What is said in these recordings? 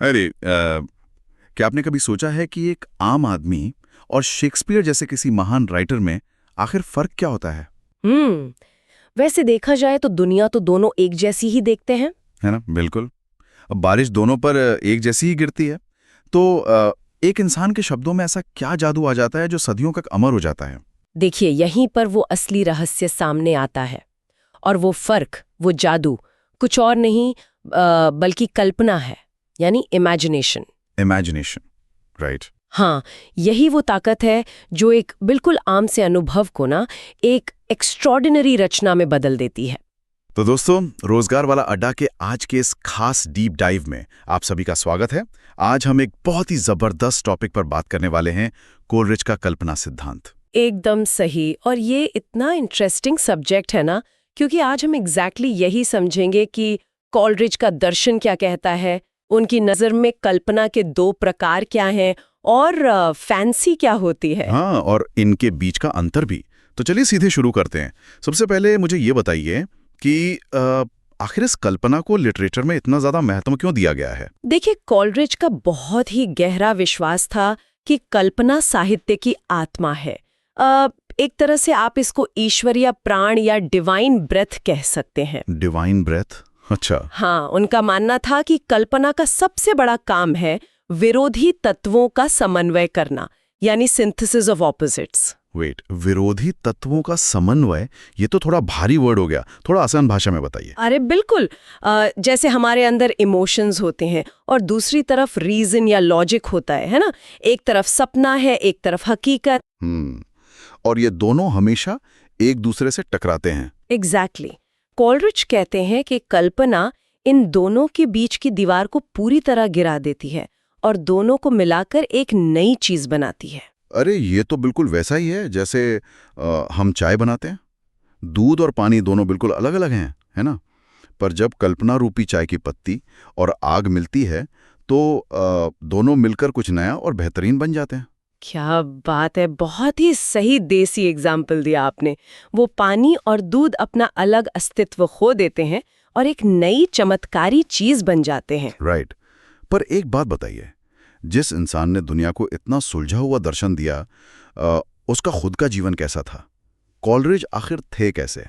अरे क्या आपने कभी सोचा है कि एक आम आदमी और शेक्सपियर जैसे किसी महान राइटर में आखिर फर्क क्या होता हम्म वैसे देखा जाए तो दुनिया तो दोनों एक जैसी ही देखते हैं। है ना? बिल्कुल। अब बारिश दोनों पर एक जैसी ही गिरती है। तो एक इंसान के शब्दों में ऐसा क्या जादू आ जाता है जो सदियों तक अमर हो जाता है? देखिए, यहीं पर वो असली रहस्य सामने आता है। और वो फर्क, वो जादू कुछ और नहीं बल्कि कल्पना है, यानी इमेजिनेशन। इमेजिनेशन। राइट। हाँ, यही वो ताकत है जो एक बिल्कुल आम से अनुभव को ना एक एक्स्ट्रॉर्डिनरी रचना में बदल देती है। तो दोस्तों, रोजगार वाला अड्डा के आज के इस खास डीप डाइव में आप सभी का स्वागत है। आज हम एक बहुत ही जबरदस्त टॉपिक पर बात करने वाले हैं, कोलरिज का कल्पना सिद्धांत। एकदम सही। और ये इतना इंटरेस्टिंग सब्जेक्ट है ना, क्योंकि आज हम यही समझेंगे कि कॉलरिज का दर्शन क्या कहता है, उनकी नज़र में कल्पना के दो प्रकार क्या हैं और फैंसी क्या होती है। हाँ, और इनके बीच का अंतर भी। तो चलिए सीधे शुरू करते हैं। सबसे पहले मुझे ये बताइए कि आखिर इस कल्पना को लिटरेचर में इतना ज्यादा महत्व क्यों दिया गया है? देखिए, कॉलरिज का बहुत ही गहरा विश्वास था कि कल्पना साहित्य की आत्मा है। एक तरह से आप इसको ईश्वरीय प्राण या डिवाइन ब्रेथ कह सकते हैं। Divine breath? अच्छा। हाँ, उनका मानना था कि कल्पना का सबसे बड़ा काम है विरोधी तत्वों का समन्वय करना, यानी सिंथेसिस ऑफ ऑपोजिट्स। वेट, विरोधी तत्वों का समन्वय, ये तो थोड़ा भारी वर्ड हो गया। थोड़ा आसान भाषा में बताइए। अरे बिल्कुल। जैसे हमारे अंदर इमोशंस होते हैं और दूसरी तरफ रीजन या लॉजिक होता है ना? एक तरफ सपना है, एक तरफ हकीकत। और ये दोनों हमेशा एक दूसरे से टकराते हैं। एग्जैक्टली। कॉलरिज कहते हैं कि कल्पना इन दोनों के बीच की दीवार को पूरी तरह गिरा देती है और दोनों को मिलाकर एक नई चीज बनाती है। अरे ये तो बिल्कुल वैसा ही है जैसे हम चाय बनाते हैं। दूध और पानी दोनों बिल्कुल अलग अलग हैं, है ना? पर जब कल्पना रूपी चाय की पत्ती और आग मिलती है तो दोनों मिलकर कुछ नया और बेहतरीन बन जाते हैं। क्या बात है, बहुत ही सही देसी एग्जाम्पल दिया आपने। वो पानी और दूध अपना अलग अस्तित्व खो देते हैं और एक नई चमत्कारी चीज बन जाते हैं। राइट। पर एक बात बताइए, जिस इंसान ने दुनिया को इतना सुलझा हुआ दर्शन दिया, उसका खुद का जीवन कैसा था? कॉलरिज आखिर थे कैसे?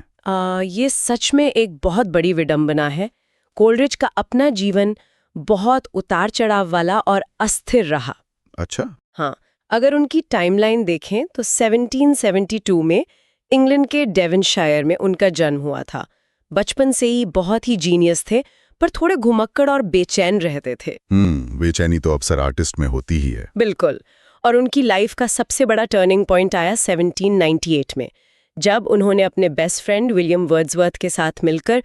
ये सच में एक बहुत बड़ी विडंबना है। कोलरिज का अपना जीवन बहुत उतार चढ़ाव वाला और अस्थिर रहा। अच्छा। हाँ, अगर उनकी टाइमलाइन देखें तो 1772 में इंग्लैंड के डेवनशायर में उनका जन्म हुआ था। बचपन से ही बहुत ही जीनियस थे, पर थोड़े घुमक्कड़ और बेचैन रहते थे। बेचैनी तो अक्सर आर्टिस्ट में होती ही है। बिल्कुल। और उनकी लाइफ का सबसे बड़ा टर्निंग पॉइंट आया 1798 में, जब उन्होंने अपने बेस्ट फ्रेंड विलियम वर्ड्सवर्थ के साथ मिलकर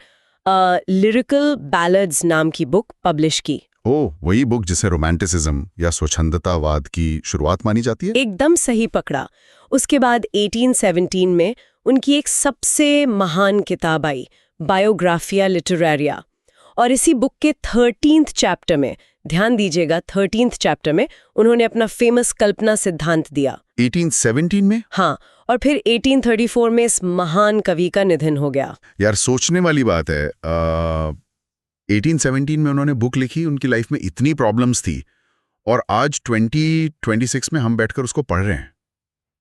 लिरिकल बैलड्स नाम की बुक पब्लिश की। ओह, वही बुक जिसे रोमांटिसिज्म या स्वच्छंदतावाद की शुरुआत मानी जाती है। एकदम सही पकड़ा। उसके बाद 1817 में उनकी एक सबसे महान किताब आई, बायोग्राफिया लिटरेरिया। और इसी बुक के 13th चैप्टर में, ध्यान दीजिएगा, 13th चैप्टर में उन्होंने अपना फेमस कल्पना सिद्धांत दिया। 1817 में? हाँ, और फिर 1834 में इस महान कवि का निधन हो गया। यार, सोचने वाली बात है। 1817 में उन्होंने बुक लिखी, उनकी लाइफ में इतनी प्रॉब्लम्स थी, और आज 2026 में हम बैठकर उसको पढ़ रहे हैं।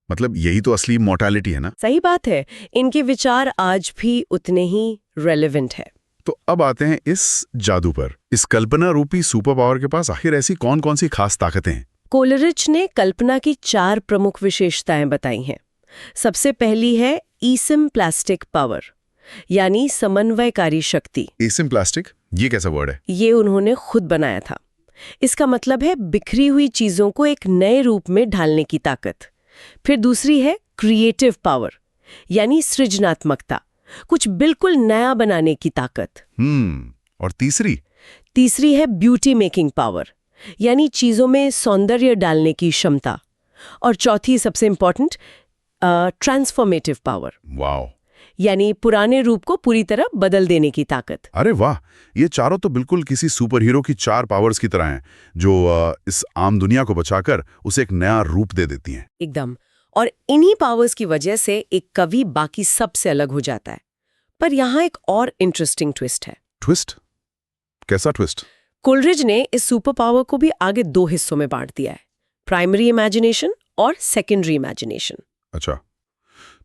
मतलब यही तो असली मॉर्टैलिटी है ना? सही बात है। इनके विचार आज भी उतने ही रेलेवेंट है। तो अब आते हैं इस जादू पर। इस कल्पना रूपी सुपर पावर के पास आखिर ऐसी कौन कौन सी खास ताकतें हैं? कोलरिज ने कल्पना की 4 प्रमुख विशेषताएं बताई हैं। सबसे पहली है इसिम्प्लास्टिक पावर, यानी समन्वयकारी शक्ति। एसिम्प्लास्टिक? ये कैसा वर्ड है? ये उन्होंने खुद बनाया था। इसका मतलब है बिखरी हुई चीजों को एक नए रूप में ढालने की ताकत। फिर दूसरी है क्रिएटिव पावर, यानी सृजनात्मकता, कुछ बिल्कुल नया बनाने की ताकत। और तीसरी? तीसरी है ब्यूटी मेकिंग पावर, यानी चीजों में सौंदर्य डालने की क्षमता। और चौथी सबसे इंपॉर्टेंट, ट्रांसफॉर्मेटिव पावर, वाओ, यानी पुराने रूप को पूरी तरह बदल देने की ताकत। अरे वाह, ये चारों तो बिल्कुल किसी सुपर हीरो की 4 पावर्स की तरह हैं, जो इस आम दुनिया को बचाकर उसे एक नया रूप दे देती हैं। एकदम। और इन्हीं पावर्स की वजह से एक कवि बाकी सबसे अलग हो जाता है। पर यहाँ एक और इंटरेस्टिंग ट्विस्ट है। ट्विस्ट? कैसा ट्विस्ट? कोलरिज ने इस सुपर पावर को भी आगे 2 हिस्सों में बांट दिया है, प्राइमरी इमेजिनेशन और सेकेंडरी इमेजिनेशन। अच्छा,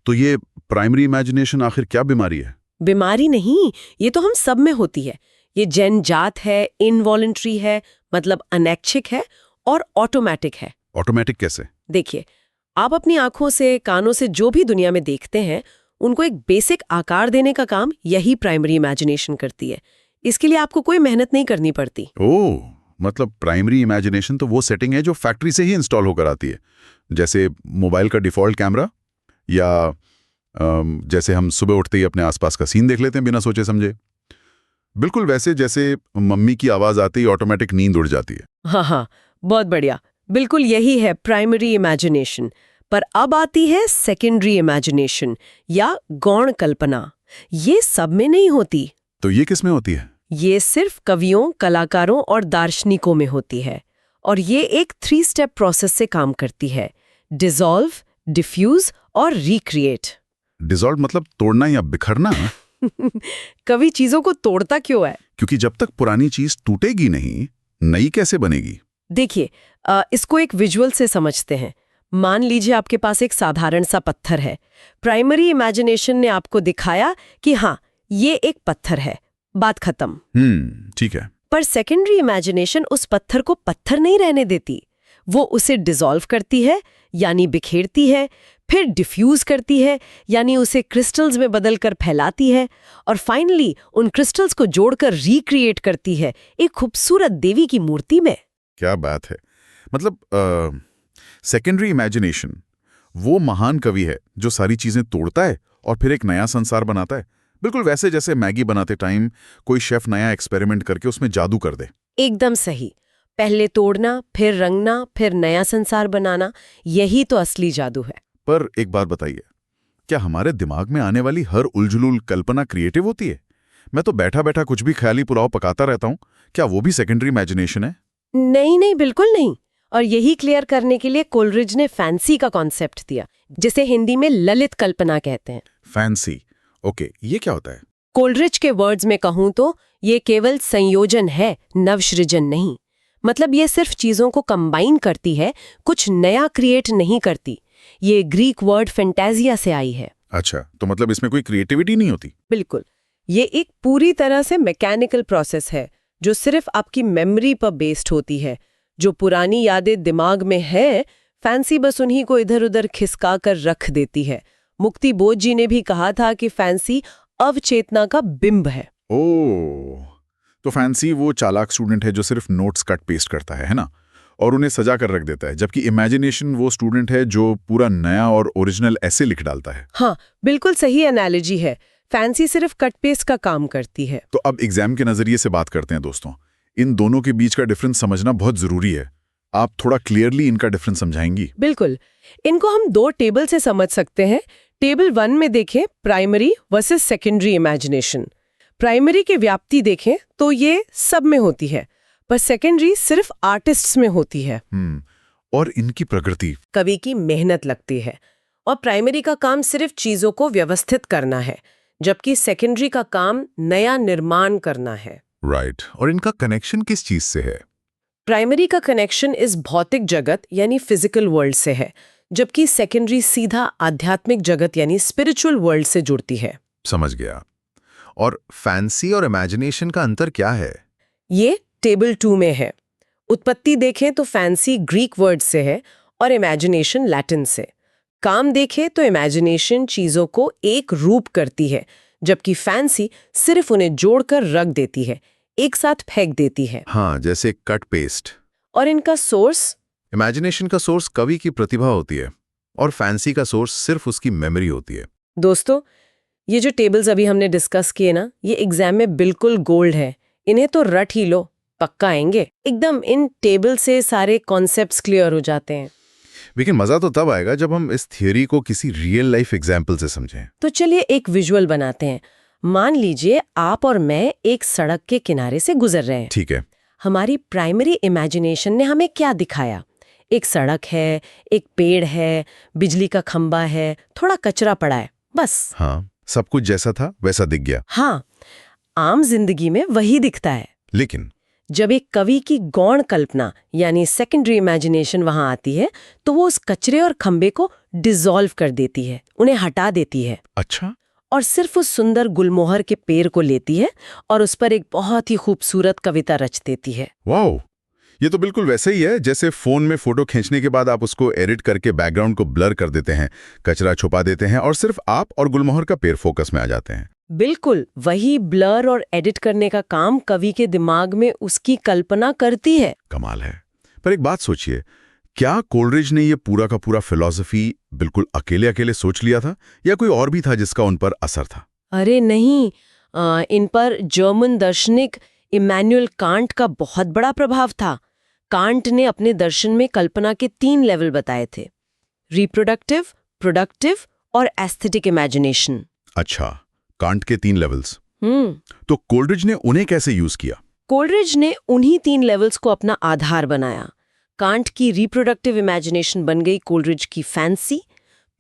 तो ये प्राइमरी इमेजिनेशन आखिर क्या बीमारी है? बीमारी नहीं, ये तो हम सब में होती है। ये जन्मजात है, इनवॉलंटरी है, मतलब अनैच्छिक है, और ऑटोमेटिक है। ऑटोमेटिक कैसे? देखिए, आप अपनी आंखों से, कानों से जो भी दुनिया में देखते हैं, उनको एक बेसिक आकार देने का काम यही प्राइमरी इमेजिनेशन करती है। इसके लिए आपको कोई मेहनत नहीं करनी पड़ती। ओह, मतलब प्राइमरी इमेजिनेशन तो वो सेटिंग है जो फैक्ट्री से ही इंस्टॉल होकर आती है, जैसे मोबाइल का डिफ़ॉल्ट कैमरा, या जैसे हम सुबह उठते ही अपने आसपास का सीन देख लेते हैं बिना सोचे समझे। बिल्कुल वैसे जैसे मम्मी की आवाज़ आते ही ऑटोमेटिक नींद उड़ जाती है। हाँ, बहुत बढ़िया। बिल्कुल यही है प्राइमरी इमेजिनेशन। पर अब आती है सेकेंडरी इमेजिनेशन या गौण कल्पना। ये सब में नहीं होती। तो ये किस में होती है? ये सिर्फ कवियों, कलाकारों और दार्शनिकों में होती है। और ये एक 3 स्टेप प्रोसेस से काम करती है: डिसॉल्व, डिफ्यूज और रिक्रिएट। डिसॉल्व मतलब तोड़ना या बिखरना? कवि चीजों को तोड़ता क्यों है? क्योंकि जब तक पुरानी चीज टूटेगी नहीं, नई कैसे बनेगी? देखिए, इसको एक विजुअल से समझते हैं। मान लीजिए आपके पास एक साधारण सा पत्थर है। प्राइमरी इमेजिनेशन ने आपको दिखाया कि हाँ, ये एक पत्थर है, बात खत्म। ठीक है। पर सेकेंडरी इमेजिनेशन उस पत्थर को पत्थर नहीं रहने देती। वो उसे डिसॉल्व करती है, यानी बिखेरती है, फिर डिफ्यूज करती है, यानी उसे क्रिस्टल्स में बदलकर फैलाती है, और फाइनली उन क्रिस्टल्स को जोड़कर रिक्रिएट करती है एक खूबसूरत देवी की मूर्ति में। क्या बात है। मतलब सेकेंडरी इमेजिनेशन वो महान कवि है जो सारी चीजें तोड़ता है और फिर एक नया संसार बनाता है। बिल्कुल वैसे जैसे मैगी बनाते टाइम कोई शेफ नया एक्सपेरिमेंट करके उसमें जादू कर दे। एकदम सही। पहले तोड़ना, फिर रंगना, फिर नया संसार बनाना, यही तो असली जादू है। पर एक बात बताइए, क्या हमारे दिमाग में आने वाली हर उलझुल कल्पना क्रिएटिव होती है? मैं तो बैठा बैठा कुछ भी ख्याली पुलाव पकाता रहता हूँ। क्या वो भी सेकेंडरी इमेजिनेशन है? नहीं, बिल्कुल नहीं। और यही क्लियर करने के लिए कोलरिज ने फैंसी का कॉन्सेप्ट दिया, जिसे हिंदी में ललित कल्पना कहते हैं। फैंसी, ओके, ये क्या होता है? कोलरिज के वर्ड्स में कहूं तो ये केवल संयोजन है, नवसृजन नहीं। मतलब ये सिर्फ चीजों को कंबाइन करती है, कुछ नया क्रिएट नहीं करती। ये ग्रीक वर्ड फैंटाजिया से आई है। अच्छा, तो मतलब इसमें कोई क्रिएटिविटी नहीं होती? बिल्कुल। ये एक पूरी तरह से मैकेनिकल प्रोसेस है जो सिर्फ आपकी मेमोरी पर बेस्ड होती है। जो पुरानी यादें दिमाग में है, फैंसी बस उन्हीं को इधर उधर खिसका कर रख देती है। मुक्ति बोध जी ने भी कहा था कि फैंसी अवचेतना का बिंब है। ओह, तो फैंसी वो चालाक स्टूडेंट है जो सिर्फ नोट्स कट पेस्ट करता है ना, और उन्हें सजा कर रख देता है, जबकि इमेजिनेशन वो स्टूडेंट है जो पूरा नया और ओरिजिनल ऐसे लिख डालता है। हाँ, बिल्कुल सही एनालॉजी है। फैंसी सिर्फ कट पेस्ट का काम करती है। तो अब एग्जाम के नजरिए से बात करते हैं दोस्तों। इन दोनों के बीच का डिफरेंस समझना बहुत जरूरी है। आप थोड़ा क्लियरली इनका डिफरेंस समझाएंगी? बिल्कुल। इनको हम 2 टेबल से समझ सकते हैं। टेबल 1 में देखें primary versus secondary imagination. Primary की व्याप्ति देखें तो ये सब में होती है, पर सेकेंडरी सिर्फ आर्टिस्ट्स में होती है। और इनकी प्रकृति? कवि की मेहनत लगती है, और प्राइमरी का काम सिर्फ चीजों को व्यवस्थित करना है, जबकि सेकेंडरी का काम नया निर्माण करना है। राइट। और इनका कनेक्शन किस चीज से है? प्राइमरी का कनेक्शन इस भौतिक जगत यानी फिजिकल वर्ल्ड से है, जबकि सेकेंडरी सीधा आध्यात्मिक जगत यानी स्पिरिचुअल वर्ल्ड से जुड़ती है। समझ गया। और फैंसी और इमेजिनेशन का अंतर क्या है? ये टेबल 2 में है। उत्पत्ति देखें तो फैंसी ग्रीक वर्ड से है और इमेजिनेशन लैटिन से। काम देखें तो इमेजिनेशन चीजों को एक रूप करती है, जबकि फैंसी सिर्फ उन्हें जोड़कर रख देती है, एक साथ फेंक देती है। हाँ, जैसे कट पेस्ट। और इनका सोर्स? इमेजिनेशन का सोर्स कवि की प्रतिभा होती है और फैंसी का सोर्स सिर्फ उसकी मेमोरी होती है। दोस्तों, ये जो टेबल्स अभी हमने डिस्कस किए ना, ये एग्जाम में बिल्कुल गोल्ड है। इन्हें तो रट ही लो, पक्का आएंगे एकदम। इन टेबल से सारे कॉन्सेप्ट्स क्लियर हो जाते हैं। लेकिन मजा तो तब आएगा जब हम इस थियोरी को किसी रियल लाइफ एग्जाम्पल से समझें। तो चलिए एक विजुअल बनाते हैं। मान लीजिए आप और मैं एक सड़क के किनारे से गुजर रहे हैं। ठीक है। हमारी प्राइमरी इमेजिनेशन ने हमें क्या दिखाया? एक सड़क है, एक पेड़ है, बिजली का खंबा है, थोड़ा कचरा पड़ा है, बस। हाँ, सब कुछ जैसा था वैसा दिख गया। हाँ, आम जिंदगी में वही दिखता है। जब एक कवि की गौण कल्पना यानी सेकेंडरी इमेजिनेशन वहां आती है तो वो उस कचरे और खंबे को डिसॉल्व कर देती है, उन्हें हटा देती है अच्छा। और सिर्फ उस सुंदर गुलमोहर के पेड़ को लेती है और उस पर एक बहुत ही खूबसूरत कविता रच देती है। वाओ, ये तो बिल्कुल वैसे ही है जैसे फोन में फोटो खींचने के बाद आप उसको एडिट करके बैकग्राउंड को ब्लर कर देते हैं, कचरा छुपा देते हैं और सिर्फ आप और गुलमोहर का पेड़ फोकस में आ जाते हैं। बिल्कुल वही ब्लर और एडिट करने का काम कवि के दिमाग में उसकी कल्पना करती है। कमाल है। पर एक बात सोचिए, क्या कोलरिज ने ये पूरा का पूरा फिलॉसफी बिल्कुल अकेले अकेले सोच लिया था या कोई और भी था जिसका उन पर असर था? अरे नहीं, इन पर जर्मन दार्शनिक इमैनुअल कांट का बहुत बड़ा प्रभाव था। कांट ने अपने दर्शन में कल्पना के 3 लेवल बताए थे, रिप्रोडक्टिव, प्रोडक्टिव और एस्थेटिक इमेजिनेशन। अच्छा, कांट के 3 लेवल्स। तो कोलरिज ने उन्हें कैसे यूज किया? कोलरिज ने उन्हीं 3 लेवल्स को अपना आधार बनाया। कांट की रिप्रोडक्टिव इमेजिनेशन बन गई कोलरिज की फैंसी,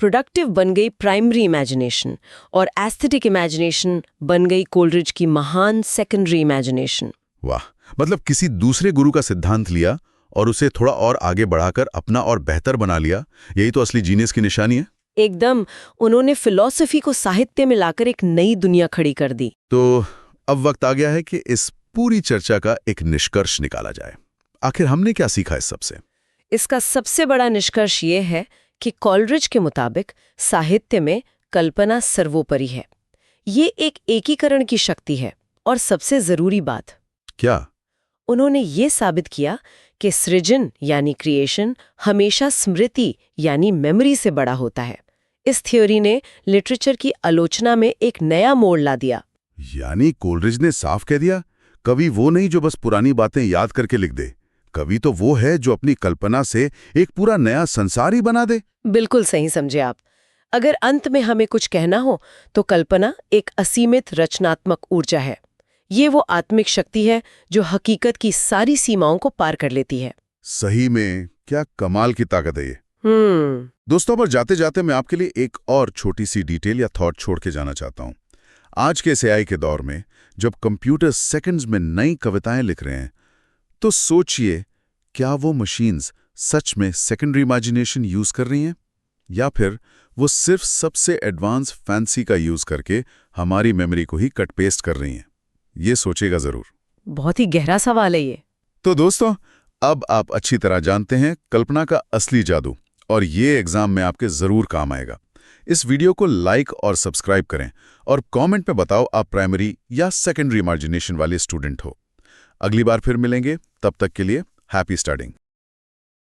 प्रोडक्टिव बन गई प्राइमरी इमेजिनेशन और एस्थेटिक इमेजिनेशन बन गई कोलरिज की महान सेकेंडरी इमेजिनेशन। वाह, मतलब किसी दूसरे गुरु का सिद्धांत लिया और उसे थोड़ा और आगे बढ़ाकर अपना और बेहतर बना लिया। यही तो असली जीनियस की निशानी है। एकदम, उन्होंने फिलॉसफी को साहित्य में लाकर एक नई दुनिया खड़ी कर दी। तो अब वक्त आ गया है कि इस पूरी चर्चा का एक निष्कर्ष निकाला जाए। आखिर हमने क्या सीखा इस सबसे? इसका सबसे बड़ा निष्कर्ष ये है कि कोलरिज के मुताबिक साहित्य में कल्पना सर्वोपरि है। ये एक एकीकरण की शक्ति है और सबसे जरूरी बात क्या? उन्होंने ये साबित किया कि सृजन यानी क्रिएशन हमेशा स्मृति यानी मेमोरी से बड़ा होता है। इस थ्योरी ने लिटरेचर की आलोचना में एक नया मोड़ ला दिया। यानी कोलरिज ने साफ कह दिया, कवि वो नहीं जो बस पुरानी बातें याद करके लिख दे, कवि तो वो है जो अपनी कल्पना से एक पूरा नया संसार ही बना दे। बिल्कुल सही समझे आप। अगर अंत में हमें कुछ कहना हो तो कल्पना एक असीमित रचनात्मक ऊर्जा है। ये वो आत्मिक शक्ति है जो हकीकत की सारी सीमाओं को पार कर लेती है। सही में क्या कमाल की ताकत है ये। हम्म। दोस्तों, पर जाते जाते मैं आपके लिए एक और छोटी सी डिटेल या थॉट छोड़ के जाना चाहता हूं। आज के इस एआई के दौर में जब कंप्यूटर सेकंड्स में नई कविताएं लिख रहे हैं, तो सोचिए, क्या वो मशीन्स सच में सेकेंडरी इमेजिनेशन यूज कर रही हैं या फिर वो सिर्फ सबसे एडवांस फैंसी का यूज करके हमारी मेमोरी को ही कट पेस्ट कर रही हैं? ये सोचेगा जरूर। बहुत ही गहरा सवाल है ये। तो दोस्तों, अब आप अच्छी तरह जानते हैं कल्पना का असली जादू, और ये एग्जाम में आपके जरूर काम आएगा। इस वीडियो को लाइक और सब्सक्राइब करें और कमेंट में बताओ आप प्राइमरी या सेकेंडरी इमेजिनेशन वाले स्टूडेंट हो। अगली बार फिर मिलेंगे, तब तक के लिए हैप्पी स्टडिंग।